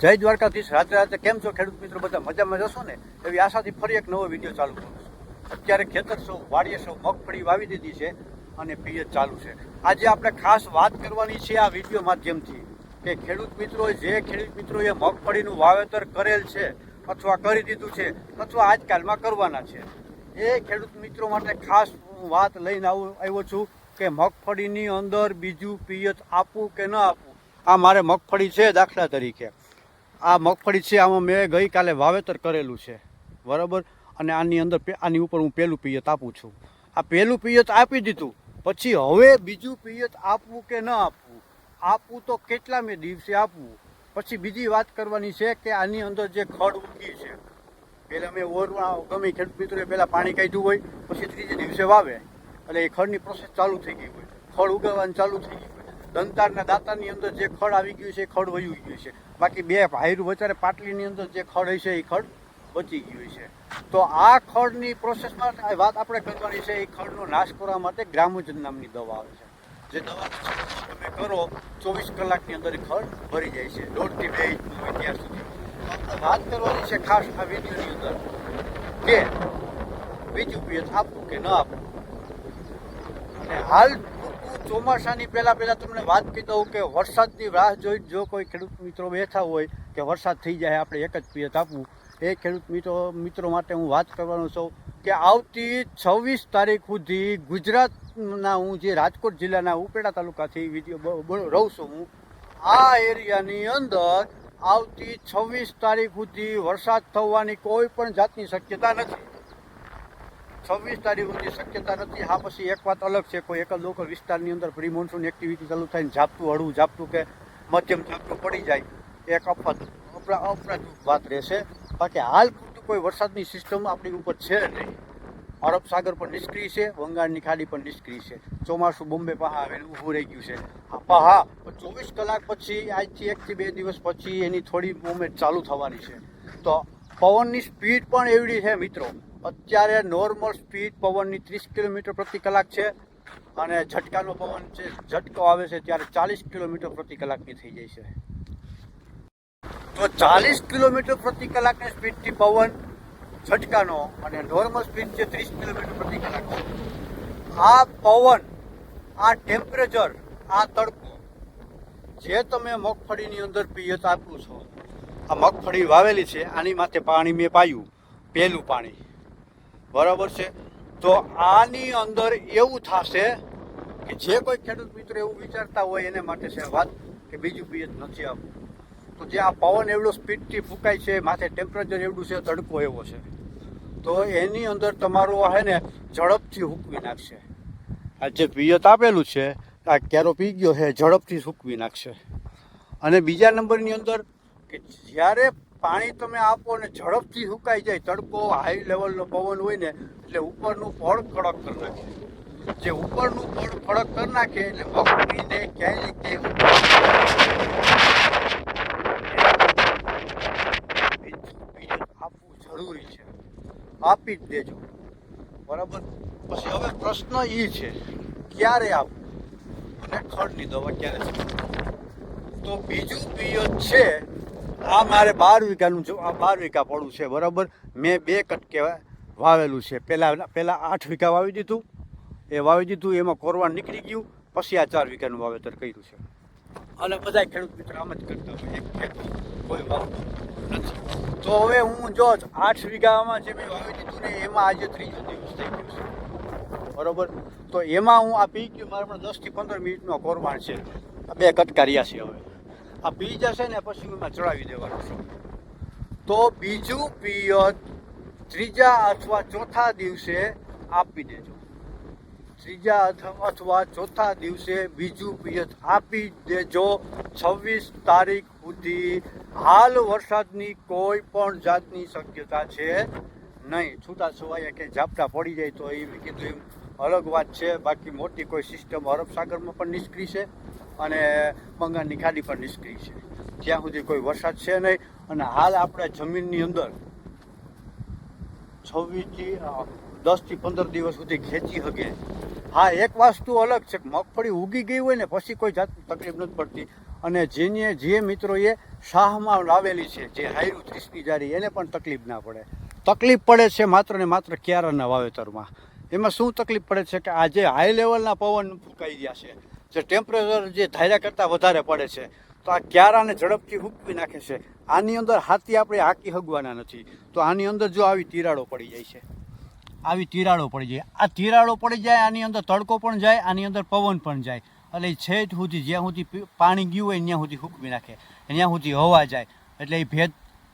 જય દ્વારકાધીશ. રાત્રે રાત્રે કેમ છો ખેડૂત મિત્રો? બધા મજામાં જશો ને? એવી આશાથી ફરી એક નવો વિડીયો ચાલુ કરું છું. અત્યારે ખેતર સૌ વાડીએ સૌ મગફળી વાવી દીધી છે અને પિયત ચાલુ છે. આજે આપણે ખાસ વાત કરવાની છે આ વિડીયો માધ્યમથી કે ખેડૂત મિત્રોએ મગફળીનું વાવેતર કરેલ છે અથવા કરી દીધું છે અથવા આજકાલમાં કરવાના છે, એ ખેડૂત મિત્રો માટે ખાસ હું વાત લઈને આવ્યો છું કે મગફળીની અંદર બીજું પિયત આપવું કે ન આપવું. આ મારે મગફળી છે, દાખલા તરીકે આ મગફળી છે, આમાં મેં ગઈકાલે વાવેતર કરેલું છે બરાબર, અને આની ઉપર હું પહેલું પિયત આપું છું. આ પહેલું પિયત આપી દીધું પછી હવે બીજું પિયત આપવું કે ન આપવું તો કેટલામે દિવસે આપવું. પછી બીજી વાત કરવાની છે કે આની અંદર જે ખડ ઉગી છે, પહેલાં મેં ગમે ખેડૂત મિત્રોએ પહેલાં પાણી કાઢ્યું હોય, પછી ત્રીજે દિવસે વાવે એટલે એ ખડની પ્રોસેસ ચાલુ થઈ ગઈ હોય, ખડ ઉગાવવાનું ચાલુ થઈ ગયું હોય. દંતારના દાંતાની અંદર જે ખડ આવી ગયું છે એ ખડ વયું ગયું છે, બાકી બે ભાયરું વચારે પાટલીની અંદર જે ખડ હશે એ ખડ બચી ગયું છે. તો આ ખડની પ્રોસેસમાં વાત આપણે કરવાની છે. એ ખડનો નાશ કરવા માટે ગ્રામોજન નામની દવા આવે છે, જે દવા તમે કરો 24 કલાકની અંદર ખડ ભરી જાય છે, 1.5 થી 2 ઇંચનું હોય ત્યાં સુધી. આપણે વાત કરવાની છે ખાસ આ વિડીયોની અંદર કે બીજું પિયત આપવું કે ન આપવું. અને હાલ ચોમાસાની પહેલા તમને વાત કહી દઉં કે વરસાદની રાહ જોઈ જો કોઈ ખેડૂત મિત્રો બેઠા હોય કે વરસાદ થઈ જાય આપણે એક જ પિયત આપવું, એ ખેડૂત મિત્રો માટે હું વાત કરવાનો છું કે આવતી 26 તારીખ સુધી ગુજરાતના, હું જે રાજકોટ જિલ્લાના ઉપેડા તાલુકાથી રહું છું, હું આ એરિયાની અંદર આવતી 26 તારીખ સુધી વરસાદ થવાની કોઈ પણ જાતની શક્યતા નથી. 26 તારીખ સુધી શક્યતા નથી. હા, પછી એક વાત અલગ છે, કોઈ એક લોકલ વિસ્તારની અંદર પ્રી મોન્સૂન એક્ટિવિટી ચાલુ થાય ને હળવું ઝાપટું કે મધ્યમ ઝાપટું પડી જાય, એક અપરાધ વાત રહેશે. બાકી હાલ પૂરતું કોઈ વરસાદની સિસ્ટમ આપણી ઉપર છે નહીં. અરબ સાગર પણ નિષ્ક્રિય છે, બંગાળની ખાડી પણ નિષ્ક્રિય છે, ચોમાસું બોમ્બે પાસે આવેલું ઊભું રહી ગયું છે. હા, 24 કલાક પછી, આજથી 1 થી 2 દિવસ પછી એની થોડી મૂવમેન્ટ ચાલુ થવાની છે. તો પવનની સ્પીડ પણ એવડી છે મિત્રો, અત્યારે નોર્મલ સ્પીડ પવનની 30 કિલોમીટર પ્રતિ કલાક છે, અને ઝટકાનો પવન છે, ઝટકો આવે છે ત્યારે 40 કિલોમીટર પ્રતિ કલાકની થઈ જાય છે. તો 40 કિલોમીટર પ્રતિ કલાકની સ્પીડથી પવન ઝટકાનો અને નોર્મલ સ્પીડ છે 30 કિલોમીટર પ્રતિ કલાક છે. આ પવન, આ ટેમ્પરેચર, આ તડકો જે તમે મગફળીની અંદર પિયત આપો છો, આ મગફળી વાવેલી છે, આની માથે પાણી મેં પાયું, પહેલું પાણી બરાબર છે. તો આની અંદર એવું થશે કે જે કોઈ ખેડૂત મિત્રો એવું વિચારતા હોય એને માટે છે વાત કે બીજું પિયત નથી આપવું. તો જે આ પવન એવડો સ્પીડથી ફૂંકાય છે, માથે ટેમ્પરેચર એવડું છે, તડકો એવો છે, તો એની અંદર તમારું હે ને ઝડપથી સૂકવી નાખશે. આ જે પિયત આપેલું છે, આ કેરો પી ગયો છે, ઝડપથી સૂકવી નાખશે. અને બીજા નંબરની અંદર કે જ્યારે પાણી તમે આપો ને ઝડપથી સુકાઈ જાય, તડકો હાઈ લેવલનો પવન હોય ને એટલે ઉપરનું પડ કડક કરી નાખે. જે ઉપરનું પડ કડક કરી નાખે એટલે મગફળીને ક્યાંય આપવું જરૂરી છે, આપી જ દેજો બરાબર. પછી હવે પ્રશ્ન એ છે ક્યારે આપવું અને ખડની દવા ક્યારે છે. તો બીજું પિયત છે, આ મારે 12 વીઘાનું આ 12 વીઘા પડું છે બરાબર. મેં 2 કટકે વાવેલું છે. પહેલાં 8 વીઘા વાવી દીધું, એમાં કોરવાણ નીકળી ગયું, પછી આ 4 વીઘાનું વાવેતર કર્યું છે. અને બધા ખેડૂત મિત્રો આમ જ કરતા હોય, એક ખેતી કોઈ વાવતું નથી. તો હવે હું જો 8 વીઘામાં જે મેં વાવી દીધું ને એમાં આજે 3જો દિવસ થઈ ગયું છે બરાબર. તો એમાં હું આ પી ગયું, મારે પણ 10 થી 15 મિનિટનો કોરવાણ છે, 2 કટકા રહ્યા છે. હવે આ પી જશે ને પછી એમાં ચડાવી દેવાનું છે. તો બીજું પિયત 3જા અથવા 4થા દિવસે આપી દેજો. 3જા અથવા 4થા દિવસે બીજું પિયત આપી દેજો. 26 તારીખ સુધી હાલ વરસાદની કોઈ પણ જાતની શક્યતા છે નહીં. છૂટાછવાયા કે ઝાપટા પડી જાય તો એ કીધું એમ અલગ વાત છે. બાકી મોટી કોઈ સિસ્ટમ અરબ સાગરમાં પણ નિષ્ક્રિય છે અને બંગાળની ખાડી પણ નિષ્ક્રિય છે. ત્યાં સુધી કોઈ વરસાદ છે નહીં. અને હાલ આપણે જમીનની અંદર 10 થી 15 દિવસ સુધી ખેંચી શકે. હા, એક વસ્તુ અલગ છે, મગફળી ઉગી ગઈ હોય ને પછી કોઈ જાતની તકલીફ નથી પડતી. અને જે મિત્રોએ શાહમાં લાવેલી છે જે હાયરું 30ની જારી એને પણ તકલીફ ના પડે. તકલીફ પડે છે માત્ર ને માત્ર ક્યારાના વાવેતરમાં. એમાં શું તકલીફ પડે છે કે આ જે હાઈ લેવલના પવન ફૂંકાઈ ગયા છે, જે ટેમ્પરેચર જે ધાર્યા કરતાં વધારે પડે છે, તો આ ક્યારાને ઝડપથી હૂંકવી નાખે છે. આની અંદર હાથી આપણે હાકી હગવાના નથી, તો આની અંદર જો આવી તિરાડો પડી જાય છે, આવી તિરાડો પડી જાય, આ તિરાડો પડી જાય, આની અંદર તડકો પણ જાય, આની અંદર પવન પણ જાય, એટલે છેટ સુધી જ્યાં સુધી પાણી ગયું હોય ત્યાં સુધી હૂંકવી નાખે, ત્યાં સુધી હવા જાય, એટલે એ ભેજ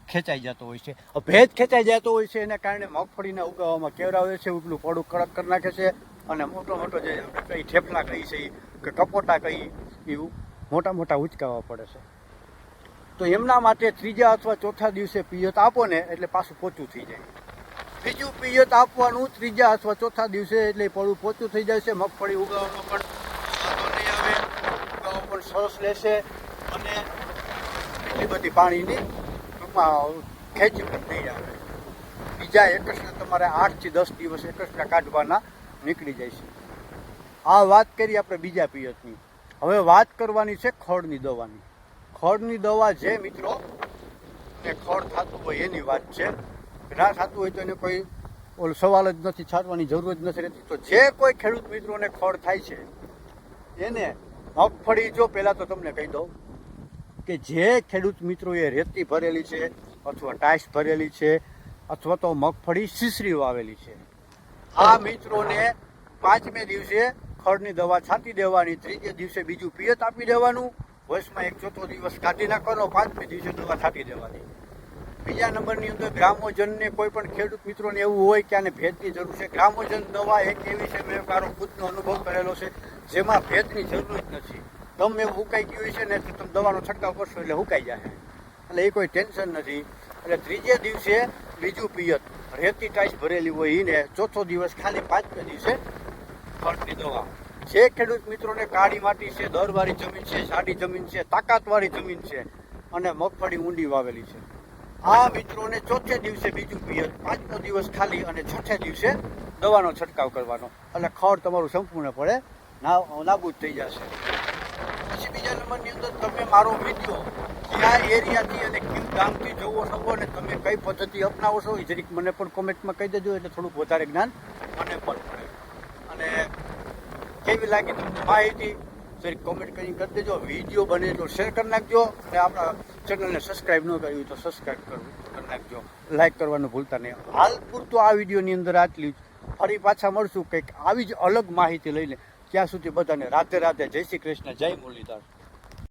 ખેંચાઈ જતો હોય છે. ભેજ ખેંચાઈ જતો હોય છે એને કારણે મગફળીના ઉગાવામાં કેવરાવે છે, ઉપલું પડું કડક કરી નાખે છે, અને મોટો જે આપણે કઈ થેપલા કહી છે કે કપોટા કહી એ મોટા મોટા ઉચકાવવા પડે છે. તો એમના માટે ત્રીજા અથવા ચોથા દિવસે પિયત આપો ને એટલે પાછું પોચું થઈ જાય. બીજું પિયત આપવાનું ત્રીજા અથવા ચોથા દિવસે એટલે પડું પોચું થઈ જાય છે. મગફળી ઉગાવવાનો પણ વાંધો નહીં આવે, ઉગાવો પણ સરસ લેશે, અને એટલી બધી પાણીની ટૂંકમાં ખેંચી પણ નહીં આવે. બીજા એકસરા તમારે 8 થી 10 દિવસ એકસરા કાઢવાના નીકળી જાય છે. આ વાત કરી આપણે બીજા પિયતની. હવે વાત કરવાની છે ખડની દવાની. ખડની દવા જે મિત્રો ને ખડ થતું હોય એની વાત છે. ના થતું હોય તો એને કોઈ સવાલ જ નથી, છાંટવાની જરૂર જ નથી રહેતી. તો જે કોઈ ખેડૂત મિત્રોને ખડ થાય છે એને મગફળી, જો પહેલાં તો તમને કહી દઉં કે જે ખેડૂત મિત્રોએ રેતી ભરેલી છે અથવા ટાઈસ ભરેલી છે અથવા તો મગફળી સીસરી વાવેલી છે, આ મિત્રોને 5મે દિવસે ખડની દવા છાંટી દેવાની, 3જે દિવસે બીજું પિયત આપી દેવાનું, વર્ષમાં 1/4 દિવસ કાઢી નાખવાનો, 5મે દિવસે દવા છાંટી દેવાની. બીજા નંબરની અંદર ગ્રામોજનને કોઈ પણ ખેડૂત મિત્રોને એવું હોય કે આને ભેજની જરૂર છે, ગ્રામોજન દવા એક એવી છે, મેં મારો ખુદનો અનુભવ કરેલો છે, જેમાં ભેજની જરૂર જ નથી. ગમે એવું હુકાઈ ગયું છે ને તો તમે દવાનો છંટકાવ કરશો એટલે હુકાઈ જાય, એટલે એ કોઈ ટેન્શન નથી. એટલે 3જે દિવસે બીજું પિયત, રેતી ટાઈસ ભરેલી હોય એને, 4થો દિવસ ખાલી 5મે દિવસે ખડની દવા. જે ખેડૂત મિત્રોને કાળી માટી છે, દરવાળી જમીન છે, સાડી જમીન છે, તાકાતવાળી જમીન છે અને મગફળી ઊંડી વાવેલી છે, આ મિત્રોને 4થે દિવસે બીજું પિયત, 5મો દિવસ ખાલી અને 6થે દિવસે દવાનો છંટકાવ કરવાનો, એટલે ખડ તમારું સંપૂર્ણપણે નાબૂદ થઈ જશે. પછી બીજા નંબરની અંદર તમે મારો વિડીયો કયા એરિયાથી અને કયું ગામથી જોવો છો અને તમે કઈ પદ્ધતિ અપનાવો છો એ જરીક મને પણ કોમેન્ટમાં કહી દેજો, એટલે થોડુંક વધારે જ્ઞાન મને પણ પડે. અને કેવી લાગી તમને માહિતી જરીક કોમેન્ટ કરી દેજો. વિડીયો બને તો શેર કરી નાખજો, અને આપણા ચેનલને સબસ્ક્રાઈબ ન કર્યું તો સબસ્ક્રાઈબ કરી નાખજો, લાઈક કરવાનું ભૂલતા નહીં. હાલ પૂરતું આ વિડીયોની અંદર આટલી જ. ફરી પાછા મળશું કંઈક આવી જ અલગ માહિતી લઈને. ત્યાં સુધી બધાને રાધે રાધે, જય શ્રી કૃષ્ણ, જય મુરલીધર.